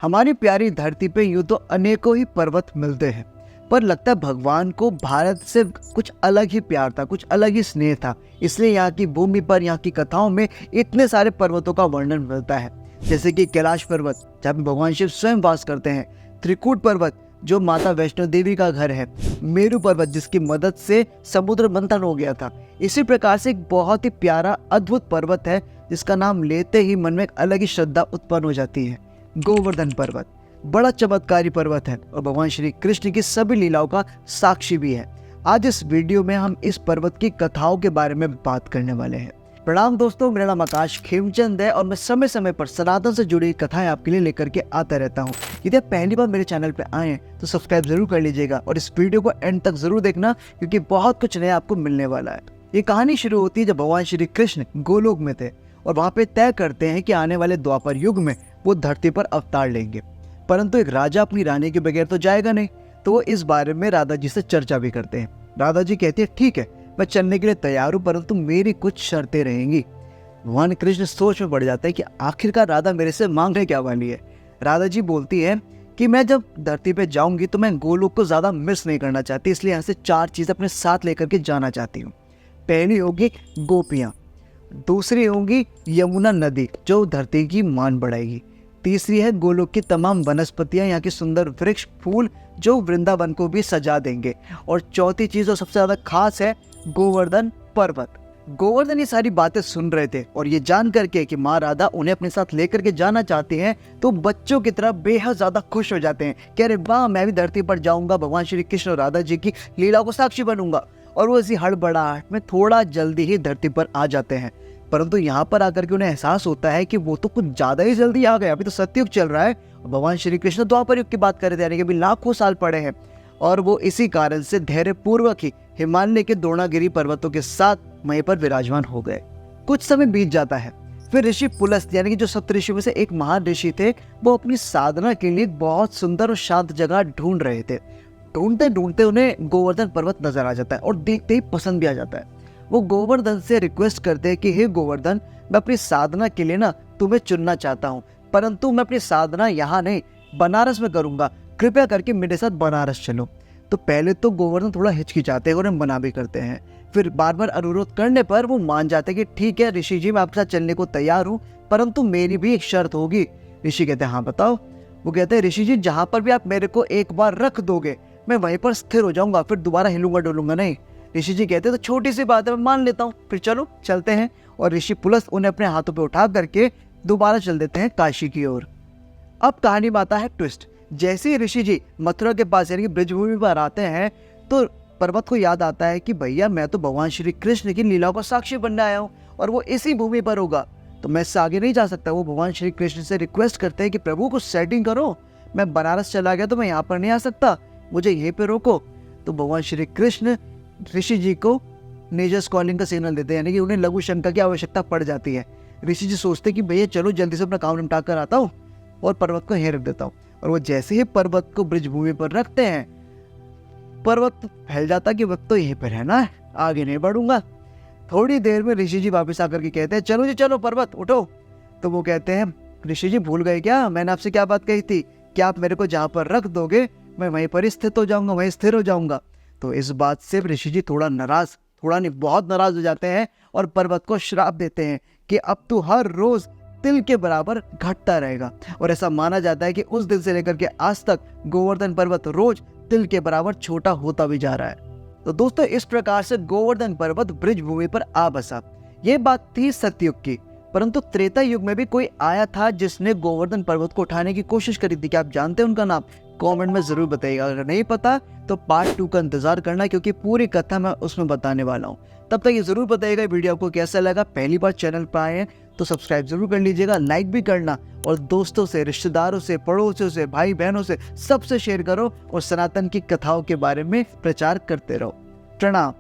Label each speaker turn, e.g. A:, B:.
A: हमारी प्यारी धरती पे यूं तो अनेकों ही पर्वत मिलते हैं, पर लगता है भगवान को भारत से कुछ अलग ही प्यार था, कुछ अलग ही स्नेह था। इसलिए यहाँ की भूमि पर, यहाँ की कथाओं में इतने सारे पर्वतों का वर्णन मिलता है। जैसे कि कैलाश पर्वत, जहाँ पे भगवान शिव स्वयं वास करते हैं। त्रिकूट पर्वत, जो माता वैष्णो देवी का घर है। मेरू पर्वत, जिसकी मदद से समुद्र मंथन हो गया था। इसी प्रकार से एक बहुत ही प्यारा अद्भुत पर्वत है, जिसका नाम लेते ही मन में एक अलग ही श्रद्धा उत्पन्न हो जाती है। गोवर्धन पर्वत बड़ा चमत्कारी पर्वत है और भगवान श्री कृष्ण की सभी लीलाओं का साक्षी भी है। आज इस वीडियो में हम इस पर्वत की कथाओं के बारे में बात करने वाले हैं। प्रणाम दोस्तों, मेरा नाम आकाश खेमचंद है और मैं समय समय पर सनातन से जुड़ी कथाएं आपके लिए लेकर के आता रहता हूं। यदि आप पहली बार मेरे चैनल पर आए हैं तो सब्सक्राइब जरूर कर लीजिएगा और इस वीडियो को एंड तक जरूर देखना, क्योंकि बहुत कुछ नया आपको मिलने वाला है। ये कहानी शुरू होती है जब भगवान श्री कृष्ण गोलोक में थे और वहां पे तय करते हैं कि आने वाले द्वापर युग में वो धरती पर अवतार लेंगे। परंतु एक राजा अपनी रानी के बगैर तो जाएगा नहीं, तो वो इस बारे में राधा जी से चर्चा भी करते हैं। राधा जी कहती है, ठीक है, मैं चलने के लिए तैयार हूँ, परंतु मेरी कुछ शर्तें रहेंगी। भगवान कृष्ण सोच में पड़ जाता है कि आखिरकार राधा मेरे से मांगने क्या वाली है। राधा जी बोलती है कि मैं जब धरती पे जाऊंगी तो मैं गोलोक को ज्यादा मिस नहीं करना चाहती, इसलिए यहाँ से 4 चीजें अपने साथ लेकर के जाना चाहती हूँ। पहली होगी गोपियाँ, दूसरी होगी यमुना नदी जो धरती की मान बढ़ाएगी, तीसरी है गोलोक की तमाम वनस्पतियां, यहाँ के सुंदर वृक्ष फूल जो वृंदावन को भी सजा देंगे, और चौथी चीज जो सबसे ज्यादा खास है गोवर्धन पर्वत। गोवर्धन ये सारी बातें सुन रहे थे और ये जान करके कि माँ राधा उन्हें अपने साथ लेकर के जाना चाहती हैं, तो बच्चों की तरह बेहद ज्यादा खुश हो जाते हैं। कह रहे वाह, मैं भी धरती पर जाऊंगा, भगवान श्री कृष्ण और राधा जी की लीला को साक्षी बनूंगा। और वो इसी हड़बड़ाहट में थोड़ा जल्दी ही धरती पर आ जाते हैं। परंतु यहाँ पर आकर के उन्हें एहसास होता है कि वो तो कुछ ज्यादा ही जल्दी आ गए। अभी तो सतयुग चल रहा है और भगवान श्री कृष्ण द्वापर युग की बात कर रहे थे, यानी कि अभी लाखों साल पड़े हैं। और वो इसी कारण से धैर्य पूर्वक ही हिमालय के द्रोणागिरी पर्वतों के साथ वहीं पर विराजमान हो गए। कुछ समय बीत जाता है, फिर ऋषि पुलस्त्य, यानी कि जो सप्तऋषियों में से एक महान ऋषि थे, वो अपनी साधना के लिए बहुत सुंदर और शांत जगह ढूंढ रहे थे। ढूंढते ढूंढते उन्हें गोवर्धन पर्वत नजर आ जाता है और देखते ही पसंद भी आ जाता है। वो गोवर्धन से रिक्वेस्ट करते हैं कि हे गोवर्धन, मैं अपनी साधना के लिए ना तुम्हें चुनना चाहता हूँ, परंतु मैं अपनी साधना यहाँ नहीं बनारस में करूंगा, कृपया करके मेरे साथ बनारस चलो। तो पहले तो गोवर्धन थोड़ा हिचकिचाते हैं और उन्हें मना भी करते हैं। फिर बार बार अनुरोध करने पर वो मान जाते हैं कि ठीक है ऋषि जी, मैं आपके साथ चलने को तैयार हूँ, परंतु मेरी भी एक शर्त होगी। ऋषि कहते हैं हाँ बताओ। वो कहते हैं ऋषि जी, जहाँ पर भी आप मेरे को एक बार रख दोगे मैं वहीं पर स्थिर हो जाऊंगा, फिर दोबारा हिलूंगा डोलूंगा नहीं। ऋषि जी कहते हैं तो छोटी सी बात है, मैं मान लेता हूँ, फिर चलो चलते हैं। और ऋषि पुलस्त्य उन्हें अपने हाथों पे उठा करके दोबारा चल देते हैं काशी की ओर। अब कहानी में आता है ट्विस्ट। जैसे ही ऋषि जी मथुरा के पास यानी कि ब्रजभूमि पर आते हैं, तो पर्वत को याद आता है कि भैया मैं तो भगवान श्री कृष्ण की लीलाओं का साक्षी बनने आया हूँ और वो इसी भूमि पर होगा, तो मैं इससे आगे नहीं जा सकता। वो भगवान श्री कृष्ण से रिक्वेस्ट करते हैं कि प्रभु कुछ सेटिंग करो, मैं बनारस चला गया तो मैं यहाँ पर नहीं आ सकता, मुझे यहीं पे रोको। तो भगवान श्री कृष्ण ऋषि जी को नेजस कॉलिंग का सिग्नल देते हैं, यानी कि उन्हें लघु शंका की आवश्यकता पड़ जाती है। ऋषि जी सोचते कि भैया चलो जल्दी से अपना काम निपटा कर आता हूँ और पर्वत को यहीं रख देता हूँ। और वो जैसे ही पर्वत को ब्रजभूमि पर रखते हैं, पर्वत फैल जाता कि वक्त तो यहीं पर रहना है, आगे नहीं बढ़ूंगा। थोड़ी देर में ऋषि जी वापस आकर के कहते हैं चलो जी चलो पर्वत उठो। तो वो कहते हैं ऋषि जी भूल गए क्या, मैंने आपसे क्या बात कही थी कि आप मेरे को जहाँ पर रख दोगे मैं वहीं पर स्थित हो जाऊंगा, वहीं स्थिर हो जाऊंगा। तो इस बात से ऋषि जी थोड़ा नाराज, थोड़ा नहीं बहुत नाराज हो जाते हैं और पर्वत को श्राप देते हैं कि अब तू हर रोज तिल के बराबर घटता रहेगा। और ऐसा माना जाता है कि उस दिन से लेकर के आज तक गोवर्धन पर्वत रोज तिल के बराबर छोटा होता भी जा रहा है। तो दोस्तों, इस प्रकार से गोवर्धन पर्वत ब्रजभूमि पर आ बसा। ये बात थी सतयुग की, परंतु त्रेता युग में भी कोई आया था जिसने गोवर्धन पर्वत को उठाने की कोशिश करी थी। क्या आप जानते हैं उनका नाम? कमेंट में जरूर बताइएगा। अगर नहीं पता तो पार्ट 2 का इंतजार करना, क्योंकि पूरी कथा मैं उसमें बताने वाला हूँ। तब तक ये जरूर बताइएगा वीडियो आपको कैसा लगा। पहली बार चैनल पर आए हैं तो सब्सक्राइब जरूर कर लीजिएगा, लाइक भी करना, और दोस्तों से, रिश्तेदारों से, पड़ोसियों से, भाई बहनों से सबसे शेयर करो और सनातन की कथाओं के बारे में प्रचार करते रहो। प्रणाम।